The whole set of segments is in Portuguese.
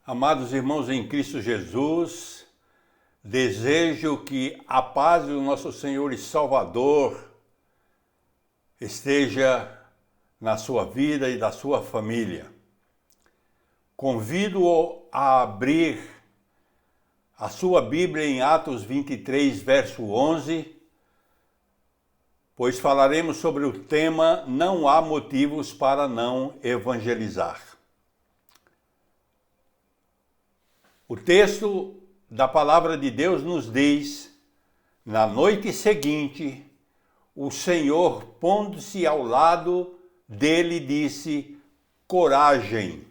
Amados irmãos em Cristo Jesus, desejo que a paz do nosso Senhor e Salvador esteja na sua vida e da sua família. Convido-o a abrir a sua Bíblia em Atos 23, verso 11, pois falaremos sobre o tema Não há motivos para não evangelizar. O texto da palavra de Deus nos diz: na noite seguinte, o Senhor, pondo-se ao lado dele, disse: coragem,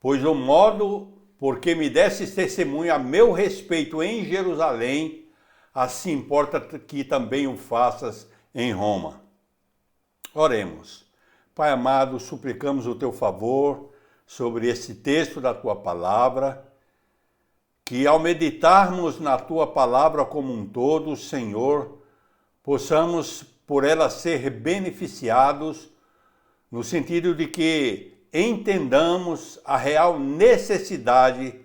pois o modo porque me desses testemunho a meu respeito em Jerusalém, assim importa que também o faças em Roma. Oremos. Pai amado, suplicamos o teu favor sobre esse texto da tua palavra, que ao meditarmos na tua palavra como um todo, Senhor, possamos por ela ser beneficiados, no sentido de que entendamos a real necessidade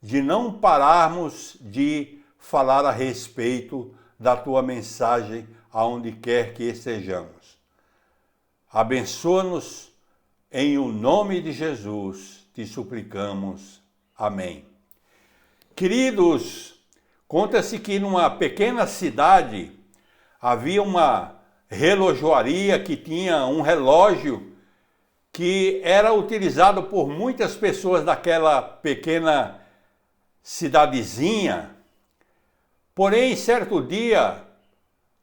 de não pararmos de falar a respeito da tua mensagem aonde quer que estejamos. Abençoa-nos em o nome de Jesus, te suplicamos. Amém. Queridos, conta-se que numa pequena cidade havia uma relojoaria que tinha um relógio que era utilizado por muitas pessoas daquela pequena cidadezinha. Porém, certo dia,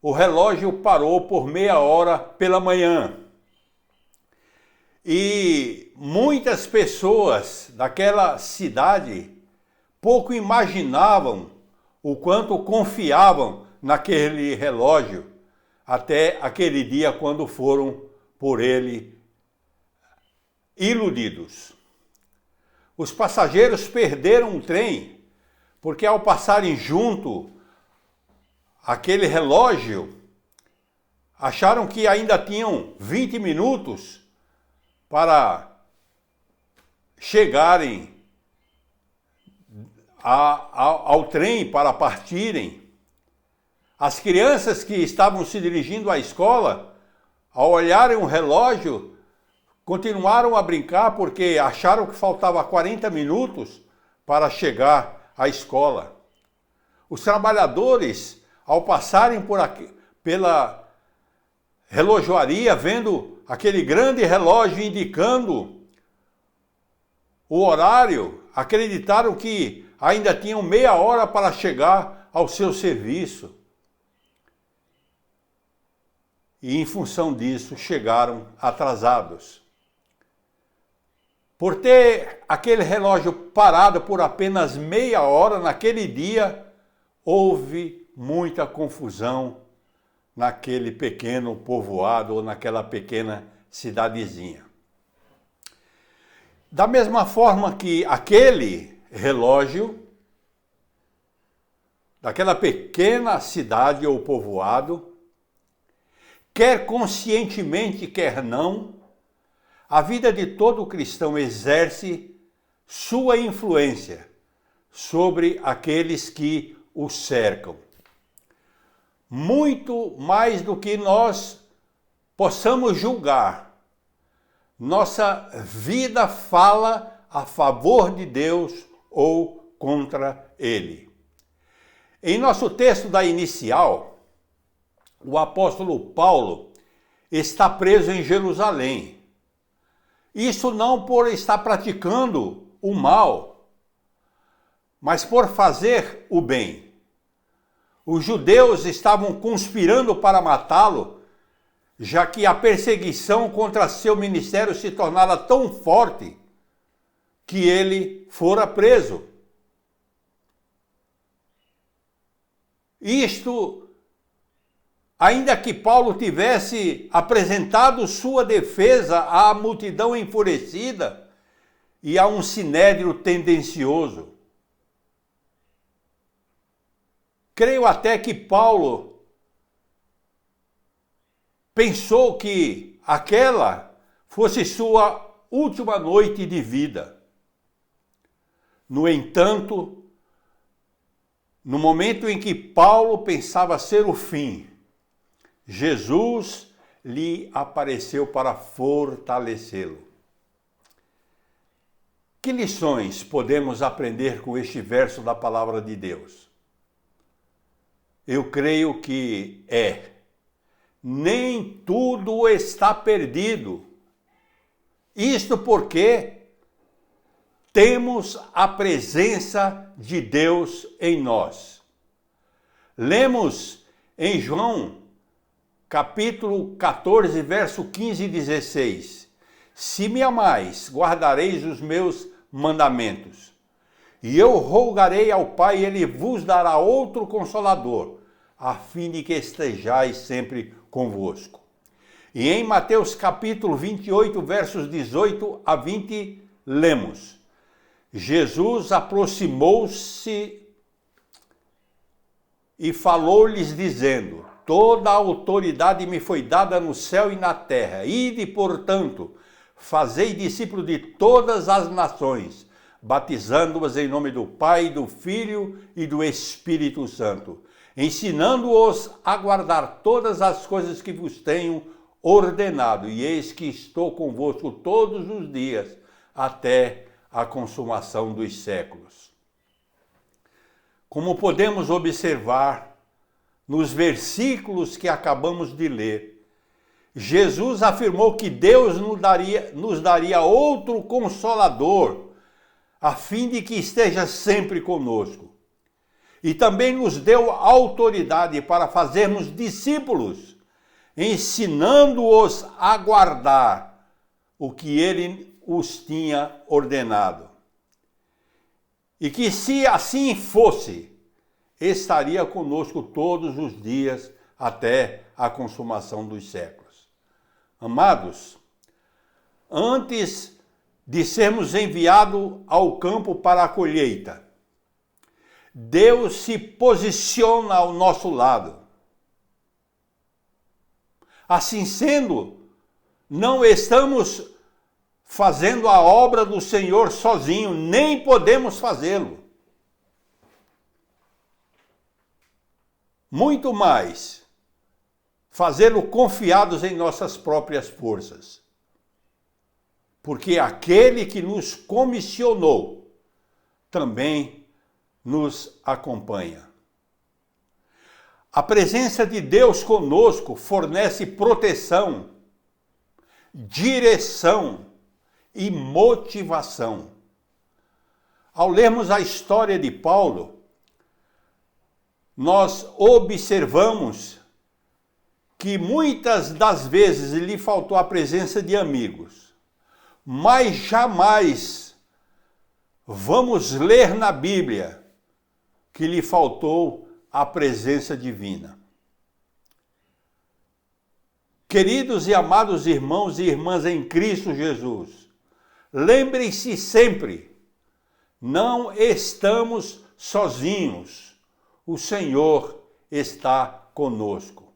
o relógio parou por meia hora pela manhã. E muitas pessoas daquela cidade pouco imaginavam o quanto confiavam naquele relógio, até aquele dia quando foram por ele iludidos. Os passageiros perderam o trem, porque ao passarem junto aquele relógio, acharam que ainda tinham 20 minutos para chegarem ao trem, para partirem. As crianças que estavam se dirigindo à escola, ao olharem o relógio, continuaram a brincar porque acharam que faltava 40 minutos para chegar à escola. Os trabalhadores, ao passarem pela relojoaria, vendo aquele grande relógio indicando o horário, acreditaram que ainda tinham meia hora para chegar ao seu serviço. E em função disso chegaram atrasados. Por ter aquele relógio parado por apenas meia hora naquele dia, houve muita confusão naquele pequeno povoado ou naquela pequena cidadezinha. Da mesma forma que aquele relógio, daquela pequena cidade ou povoado, quer conscientemente, quer não, a vida de todo cristão exerce sua influência sobre aqueles que o cercam. Muito mais do que nós possamos julgar, nossa vida fala a favor de Deus ou contra ele. Em nosso texto da inicial, o apóstolo Paulo está preso em Jerusalém. Isso não por estar praticando o mal, mas por fazer o bem. Os judeus estavam conspirando para matá-lo, já que a perseguição contra seu ministério se tornara tão forte que ele fora preso. Isto, ainda que Paulo tivesse apresentado sua defesa à multidão enfurecida e a um sinédrio tendencioso. Creio até que Paulo pensou que aquela fosse sua última noite de vida. No entanto, no momento em que Paulo pensava ser o fim, Jesus lhe apareceu para fortalecê-lo. Que lições podemos aprender com este verso da palavra de Deus? Eu creio que nem tudo está perdido. Isto porque temos a presença de Deus em nós. Lemos em João, capítulo 14, verso 15 e 16. Se me amais, guardareis os meus mandamentos. E eu rogarei ao Pai, e ele vos dará outro Consolador, a fim de que estejais sempre convosco. E em Mateus capítulo 28, versos 18 a 20, lemos: Jesus aproximou-se e falou-lhes dizendo: toda a autoridade me foi dada no céu e na terra. Ide, portanto, fazei discípulos de todas as nações, batizando-os em nome do Pai, do Filho e do Espírito Santo, ensinando-os a guardar todas as coisas que vos tenho ordenado. E eis que estou convosco todos os dias, até a consumação dos séculos. Como podemos observar nos versículos que acabamos de ler, Jesus afirmou que Deus nos daria outro Consolador, a fim de que esteja sempre conosco. E também nos deu autoridade para fazermos discípulos, ensinando-os a guardar o que ele os tinha ordenado. E que, se assim fosse, estaria conosco todos os dias até a consumação dos séculos. Amados, antes de sermos enviados ao campo para a colheita, Deus se posiciona ao nosso lado. Assim sendo, não estamos fazendo a obra do Senhor sozinho, nem podemos fazê-lo. Muito mais, fazê-lo confiados em nossas próprias forças. Porque aquele que nos comissionou também nos acompanha. A presença de Deus conosco fornece proteção, direção e motivação. Ao lermos a história de Paulo, nós observamos que muitas das vezes lhe faltou a presença de amigos, mas jamais vamos ler na Bíblia que lhe faltou a presença divina. Queridos e amados irmãos e irmãs em Cristo Jesus, lembrem-se sempre, não estamos sozinhos, o Senhor está conosco.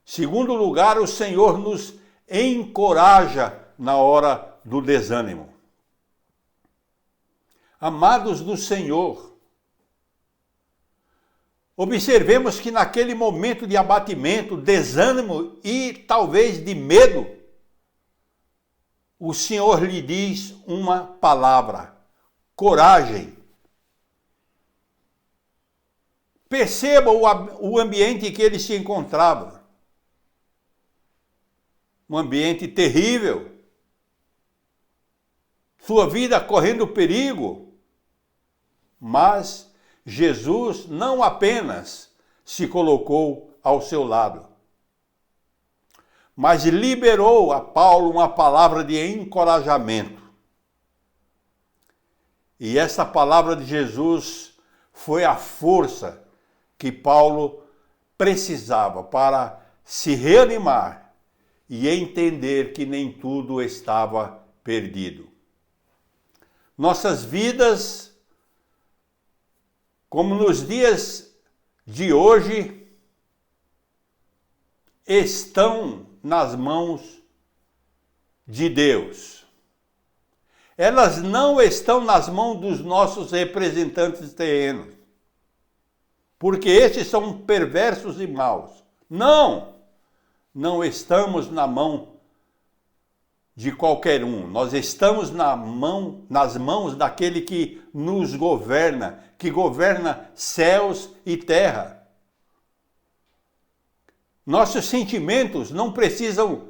Segundo lugar, o Senhor nos encoraja na hora do desânimo. Amados do Senhor, observemos que naquele momento de abatimento, desânimo e talvez de medo, o Senhor lhe diz uma palavra: coragem. Perceba o ambiente em que ele se encontrava. Um ambiente terrível. Sua vida correndo perigo. Mas Jesus não apenas se colocou ao seu lado, mas liberou a Paulo uma palavra de encorajamento. E essa palavra de Jesus foi a força que Paulo precisava para se reanimar e entender que nem tudo estava perdido. Nossas vidas, como nos dias de hoje, estão nas mãos de Deus. Elas não estão nas mãos dos nossos representantes terrenos, porque estes são perversos e maus. Não estamos na mão de qualquer um. Nós estamos nas mãos daquele que nos governa, que governa céus e terra. Nossos sentimentos não precisam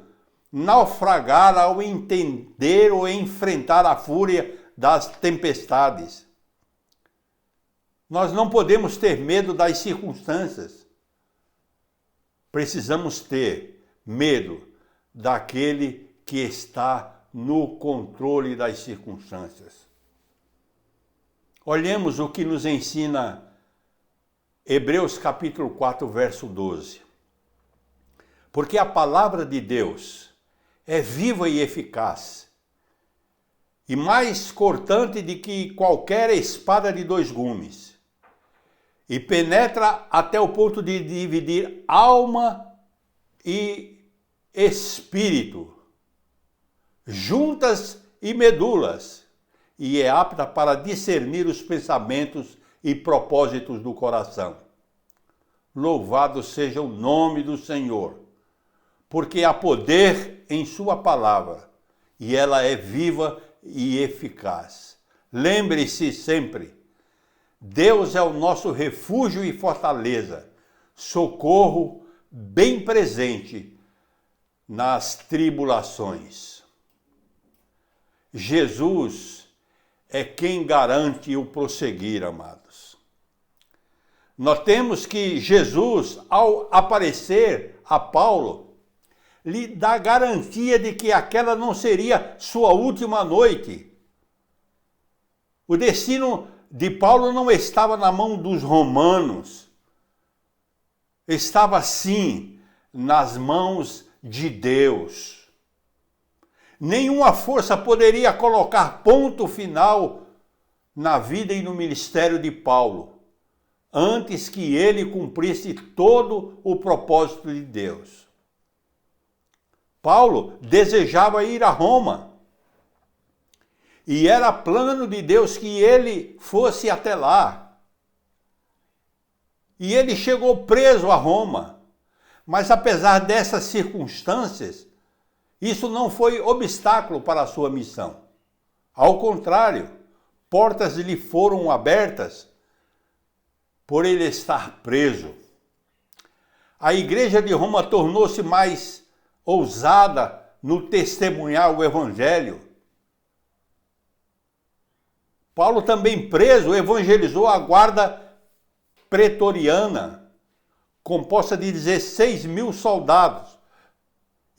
naufragar ao entender ou enfrentar a fúria das tempestades. Nós não podemos ter medo das circunstâncias. Precisamos ter medo daquele que está no controle das circunstâncias. Olhemos o que nos ensina Hebreus capítulo 4, verso 12. Porque a palavra de Deus é viva e eficaz, e mais cortante do que qualquer espada de dois gumes, e penetra até o ponto de dividir alma e espírito, juntas e medulas, e é apta para discernir os pensamentos e propósitos do coração. Louvado seja o nome do Senhor, porque há poder em sua palavra, e ela é viva e eficaz. Lembre-se sempre, Deus é o nosso refúgio e fortaleza, socorro bem presente nas tribulações. Jesus é quem garante o prosseguir, amados. Notemos que Jesus, ao aparecer a Paulo, lhe dá garantia de que aquela não seria sua última noite. O destino de Paulo não estava na mão dos romanos, estava sim nas mãos de Deus. Nenhuma força poderia colocar ponto final na vida e no ministério de Paulo, antes que ele cumprisse todo o propósito de Deus. Paulo desejava ir a Roma, e era plano de Deus que ele fosse até lá. E ele chegou preso a Roma, mas apesar dessas circunstâncias, isso não foi obstáculo para a sua missão. Ao contrário, portas lhe foram abertas por ele estar preso. A igreja de Roma tornou-se mais ousada no testemunhar o evangelho. Paulo, também preso, evangelizou a guarda pretoriana, composta de 16.000 soldados.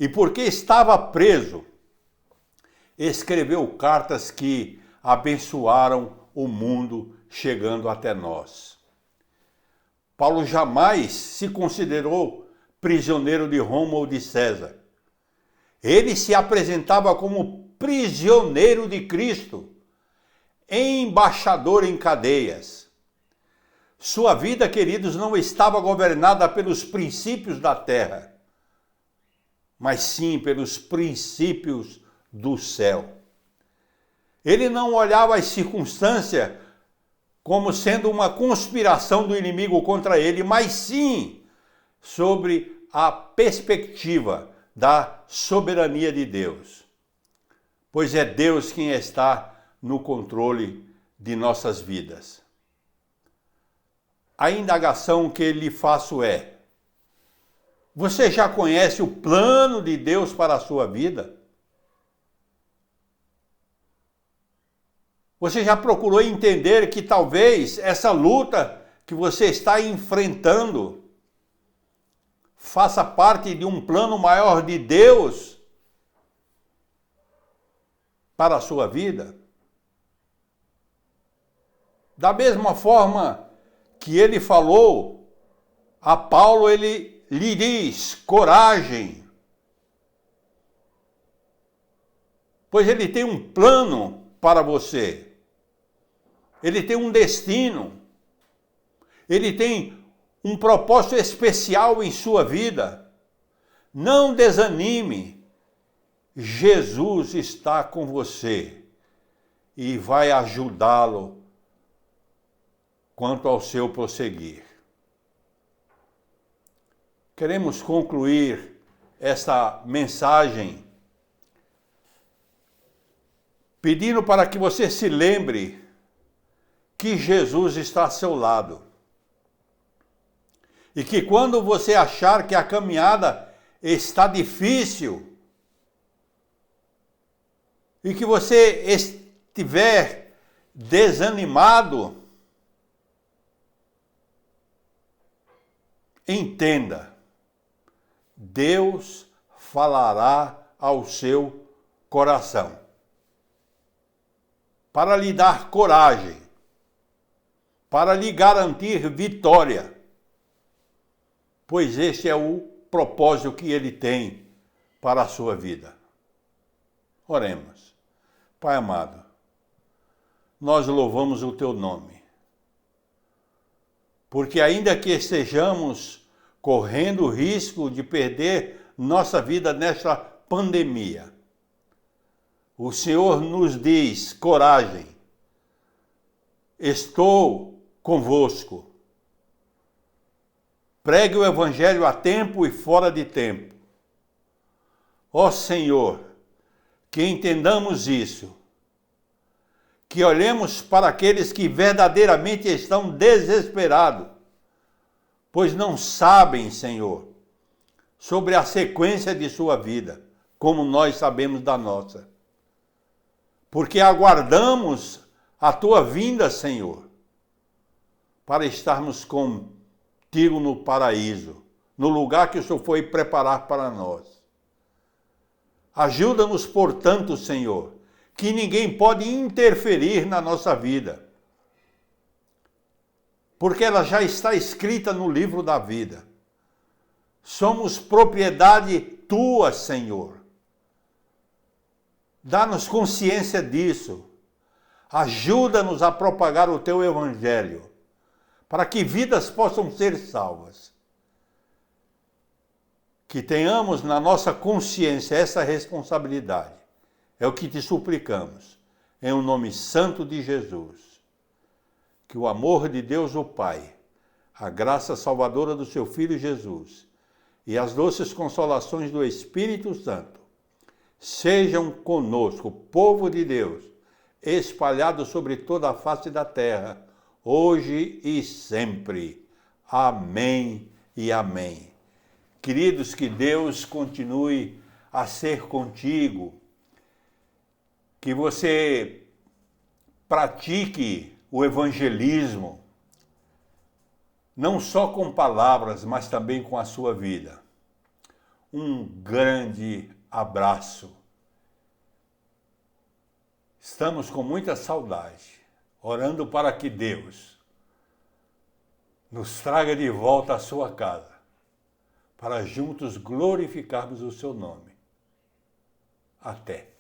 E porque estava preso, escreveu cartas que abençoaram o mundo chegando até nós. Paulo jamais se considerou prisioneiro de Roma ou de César. Ele se apresentava como prisioneiro de Cristo, embaixador em cadeias. Sua vida, queridos, não estava governada pelos princípios da terra, mas sim pelos princípios do céu. Ele não olhava as circunstâncias como sendo uma conspiração do inimigo contra ele, mas sim sobre a perspectiva da soberania de Deus. Pois é Deus quem está no controle de nossas vidas. A indagação que lhe faço é: você já conhece o plano de Deus para a sua vida? Você já procurou entender que talvez essa luta que você está enfrentando faça parte de um plano maior de Deus para a sua vida? Da mesma forma que ele falou a Paulo, ele lhe diz: coragem, pois ele tem um plano para você. Ele tem um destino. Ele tem um propósito especial em sua vida. Não desanime. Jesus está com você. e vai ajudá-lo quanto ao seu prosseguir. Queremos concluir esta mensagem pedindo para que você se lembre que Jesus está ao seu lado. E que quando você achar que a caminhada está difícil, e que você estiver desanimado, entenda, Deus falará ao seu coração para lhe dar coragem, para lhe garantir vitória, pois este é o propósito que Ele tem para a sua vida. Oremos. Pai amado, nós louvamos o Teu nome, porque ainda que estejamos correndo o risco de perder nossa vida nesta pandemia, o Senhor nos diz, coragem, estou convosco. Pregue o Evangelho a tempo e fora de tempo. Ó Senhor, que entendamos isso, que olhemos para aqueles que verdadeiramente estão desesperados, pois não sabem, Senhor, sobre a sequência de sua vida, como nós sabemos da nossa. Porque aguardamos a Tua vinda, Senhor, para estarmos contigo no paraíso, no lugar que o Senhor foi preparar para nós. Ajuda-nos, portanto, Senhor, que ninguém pode interferir na nossa vida, porque ela já está escrita no livro da vida. Somos propriedade Tua, Senhor. Dá-nos consciência disso. Ajuda-nos a propagar o Teu Evangelho, para que vidas possam ser salvas. Que tenhamos na nossa consciência essa responsabilidade. É o que te suplicamos, em o nome santo de Jesus. Que o amor de Deus o Pai, a graça salvadora do seu Filho Jesus e as doces consolações do Espírito Santo sejam conosco, povo de Deus, espalhado sobre toda a face da terra, hoje e sempre. Amém e amém. Queridos, que Deus continue a ser contigo, que você pratique o evangelismo, não só com palavras, mas também com a sua vida. Um grande abraço. Estamos com muita saudade, orando para que Deus nos traga de volta à sua casa, para juntos glorificarmos o seu nome. Até.